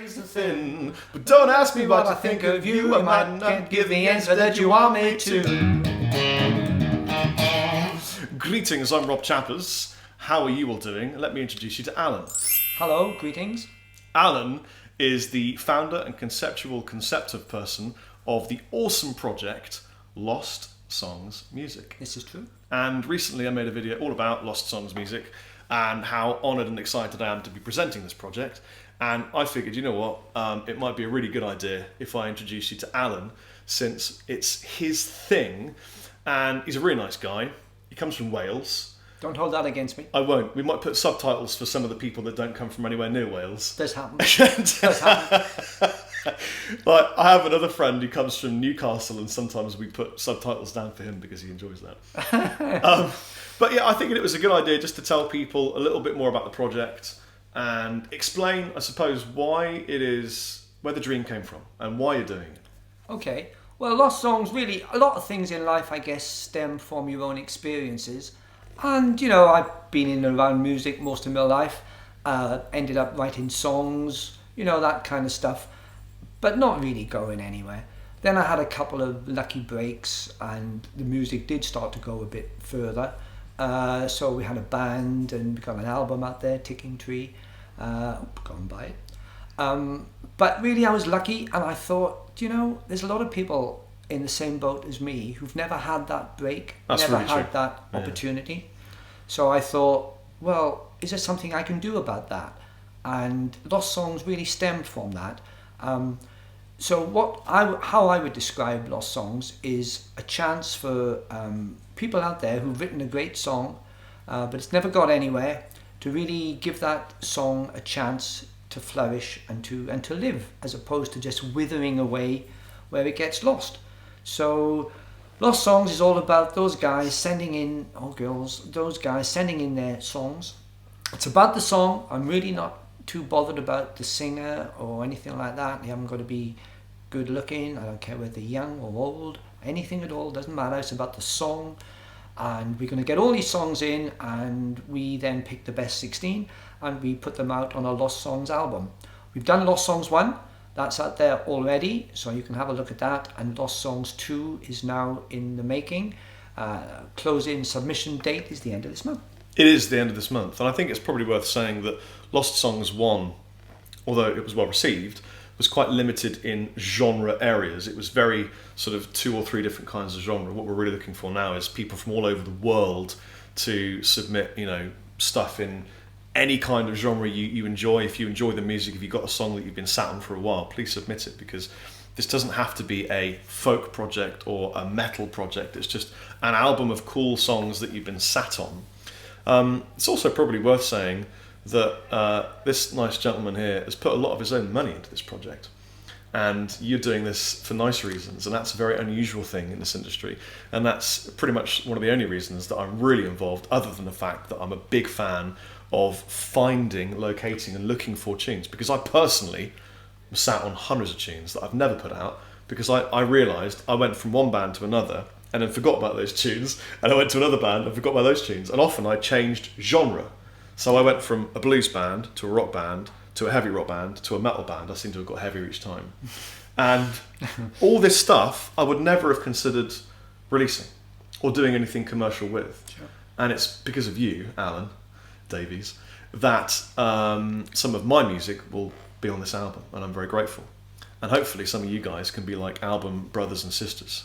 razor thin. But don't ask me what I think of you, I might not give the answer that you want me to. Greetings, I'm Rob Chappers. How are you all doing? Let me introduce you to Alan. Hello, greetings. Alan is the founder and conceptive person of the awesome project Lost Songs Music. This is true. And recently I made a video all about Lost Songs Music and how honoured and excited I am to be presenting this project. And I figured, you know what, it might be a really good idea if I introduce you to Alan, since it's his thing. And he's a really nice guy. He comes from Wales. Don't hold that against me. I won't. We might put subtitles for some of the people that don't come from anywhere near Wales. Does happen. Does happen. Like, I have another friend who comes from Newcastle, and sometimes we put subtitles down for him because he enjoys that. But yeah, I think it was a good idea just to tell people a little bit more about the project and explain, I suppose, why it is, where the dream came from and why you're doing it. Okay. Well, Lost Songs, really, a lot of things in life, I guess, stem from your own experiences. And, you know, I've been in and around music most of my life, ended up writing songs, you know, that kind of stuff, but not really going anywhere. Then I had a couple of lucky breaks and the music did start to go a bit further. So we had a band and we got an album out there, Ticking Tree, go and buy it. But really I was lucky, and I thought, you know, there's a lot of people in the same boat as me who've never had that break, That's never really had true. that opportunity. So I thought, well, is there something I can do about that? And Lost Songs really stemmed from that. So how I would describe Lost Songs is a chance for people out there who've written a great song, but it's never got anywhere, to really give that song a chance to flourish and to live, as opposed to just withering away where it gets lost. So Lost Songs is all about those guys sending in, or girls, those guys sending in their songs. It's about the song. I'm really not too bothered about the singer or anything like that. They haven't got to be good looking. I don't care whether they're young or old, anything at all, doesn't matter. It's about the song. And we're going to get all these songs in, and we then pick the best 16 and we put them out on a Lost Songs album. We've done Lost Songs 1. That's out there already, so you can have a look at that. And Lost Songs 2 is now in the making. Close-in submission date is the end of this month. It is the end of this month, and I think it's probably worth saying that Lost Songs 1, although it was well received, was quite limited in genre areas. It was very sort of 2 or 3 different kinds of genre. What we're really looking for now is people from all over the world to submit, you know, stuff in any kind of genre you enjoy. If you enjoy the music, if you've got a song that you've been sat on for a while, please submit it, because this doesn't have to be a folk project or a metal project. It's just an album of cool songs that you've been sat on. It's also probably worth saying that this nice gentleman here has put a lot of his own money into this project, and you're doing this for nice reasons, and that's a very unusual thing in this industry, and that's pretty much one of the only reasons that I'm really involved, other than the fact that I'm a big fan of finding, locating and looking for tunes, because I personally sat on hundreds of tunes that I've never put out, because I realised I went from one band to another and then forgot about those tunes, and I went to another band and forgot about those tunes, and often I changed genre. So I went from a blues band to a rock band to a heavy rock band to a metal band. I seem to have got heavier each time. And all this stuff I would never have considered releasing or doing anything commercial with. Sure. And it's because of you, Alun Davies, that some of my music will be on this album, and I'm very grateful. And hopefully some of you guys can be like album brothers and sisters.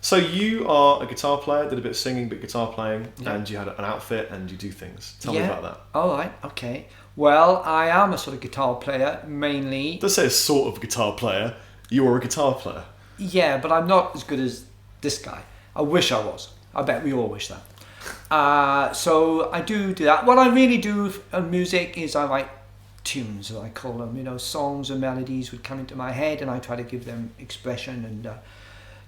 So you are a guitar player, did a bit of singing, bit of guitar playing, and you had an outfit and you do things. Tell me about that. All right, okay. Well, I am a sort of guitar player, mainly. Don't say a sort of guitar player, you are a guitar player. Yeah, but I'm not as good as this guy. I wish I was. I bet we all wish that. So I do that. What I really do in music is I write tunes, as I call them. You know, songs and melodies would come into my head, and I try to give them expression and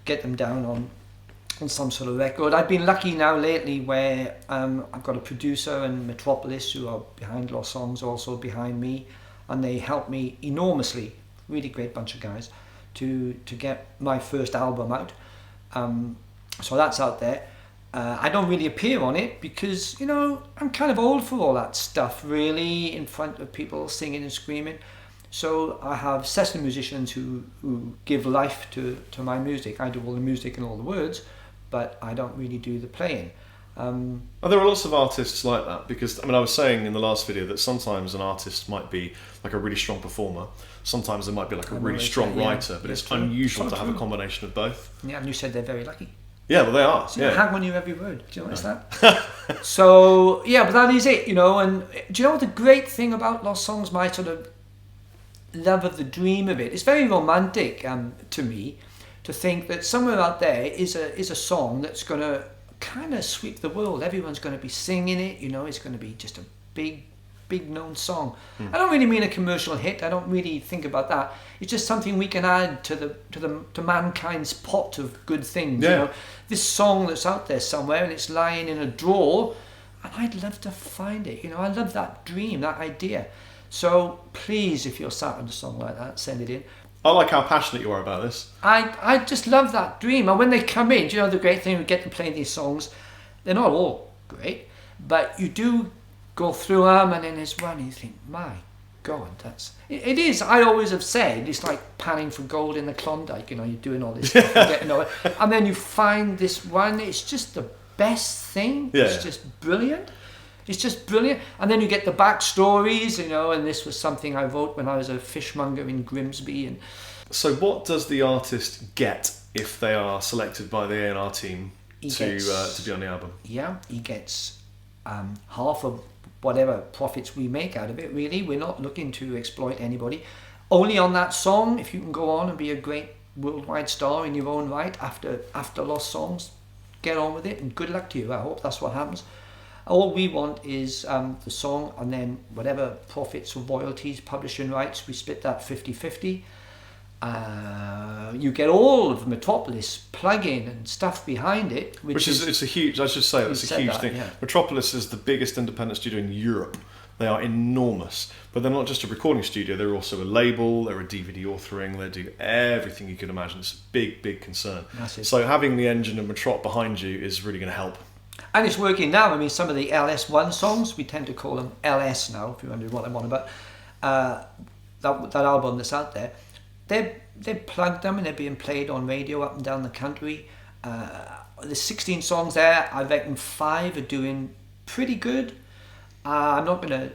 get them down on some sort of record. I've been lucky now lately where I've got a producer and Metropolis, who are behind Lost Songs, also behind me, and they help me enormously. Really great bunch of guys to get my first album out. So that's out there. I don't really appear on it because, I'm kind of old for all that stuff, really, in front of people singing and screaming. So I have session musicians who give life to my music. I do all the music and all the words, but I don't really do the playing. There are lots of artists like that, because I was saying in the last video that sometimes an artist might be like a really strong performer, sometimes they might be like a really strong writer, but it's unusual to have a combination of both. Yeah, and you said they're very lucky. Yeah, well, they are. So hang on you every word. Do you notice that? So yeah, but that is it, And do you know what the great thing about Lost Songs? My sort of love of the dream of it. It's very romantic to me to think that somewhere out there is a song that's going to kind of sweep the world. Everyone's going to be singing it. It's going to be just a big known song. I don't really mean a commercial hit. I don't really think about that. It's just something we can add to mankind's pot of good things. This song that's out there somewhere and it's lying in a drawer, and I'd love to find it. I love that dream, that idea. So please, if you're sat on a song like that, send it in. I like how passionate you are about this. I just love that dream. And when they come in, the great thing, we get to play these songs, they're not all great, but you do go through them, and then there's one and you think, my God, it is. I always have said it's like panning for gold in the Klondike. You're doing all this stuff, and then you find this one. It's just the best thing. Yeah. It's just brilliant. It's just brilliant. And then you get the backstories, and this was something I wrote when I was a fishmonger in Grimsby. And so, what does the artist get if they are selected by the A&R team to be on the album? Yeah, he gets half of whatever profits we make out of it, really. We're not looking to exploit anybody. Only on that song, if you can go on and be a great worldwide star in your own right after Lost Songs, get on with it, and good luck to you. I hope that's what happens. All we want is the song, and then whatever profits or royalties, publishing rights, we split that 50-50. You get all of Metropolis plug-in and stuff behind it, which is it's a huge. I should say that's a huge thing. Yeah. Metropolis is the biggest independent studio in Europe. They are enormous, but they're not just a recording studio. They're also a label. They're a DVD authoring. They do everything you could imagine. It's a big concern. Massive. So having the engine of Metrop behind you is really going to help. And it's working now. Some of the LS1 songs, we tend to call them LS now, if you wonder what I'm on about. That album that's out there, they've plugged them and they're being played on radio up and down the country. There's 16 songs there. I reckon 5 are doing pretty good. I'm not going to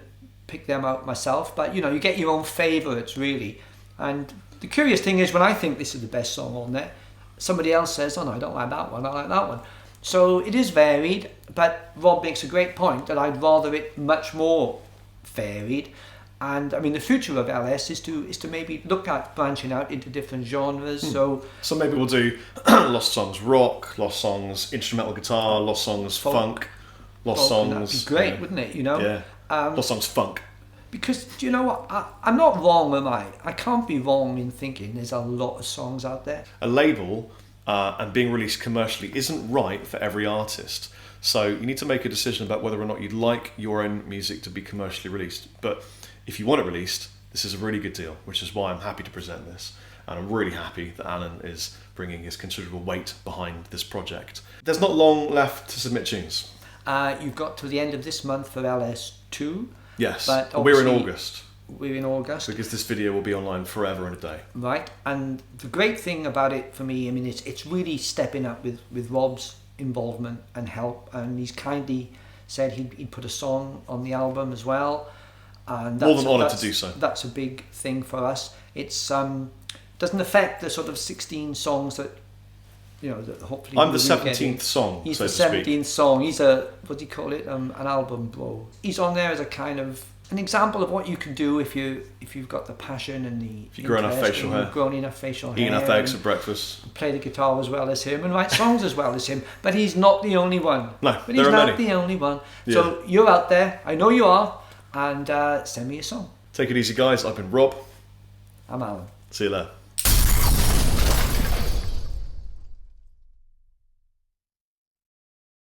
pick them out myself, but you get your own favourites, really. And the curious thing is, when I think this is the best song on there, somebody else says, oh no, I don't like that one, I like that one. So it is varied, but Rob makes a great point that I'd rather it much more varied. And the future of LS is to maybe look at branching out into different genres. So maybe we'll do Lost Songs rock, Lost Songs instrumental guitar, Lost Songs funk, Lost Songs. That'd be great, wouldn't it? Yeah. Lost Songs funk. Because do you know what? I'm not wrong, am I? I can't be wrong in thinking there's a lot of songs out there. A label and being released commercially isn't right for every artist. So you need to make a decision about whether or not you'd like your own music to be commercially released. But if you want it released, this is a really good deal, which is why I'm happy to present this. And I'm really happy that Alan is bringing his considerable weight behind this project. There's not long left to submit tunes. You've got to the end of this month for LS2. Yes, but we're in August. We're in August. Because this video will be online forever and a day. Right, and the great thing about it for me, it's really stepping up with Rob's involvement and help, and he's kindly said he'd put a song on the album as well. And that's, more than honoured to do so. That's a big thing for us. It's doesn't affect the sort of 16 songs that that hopefully. I'm the 17th song. He's the 17th song. He's what do you call it? An album bro. He's on there as a kind of an example of what you can do if you've got the passion and the. If you've grown enough facial hair. Grown enough facial hair. Eat enough eggs for breakfast. Play the guitar as well as him and write songs as well as him. But he's not the only one. No, but he's not the only one. Yeah. So you're out there. I know you are. And send me a song. Take it easy, guys. I've been Rob. I'm Alan. See you later.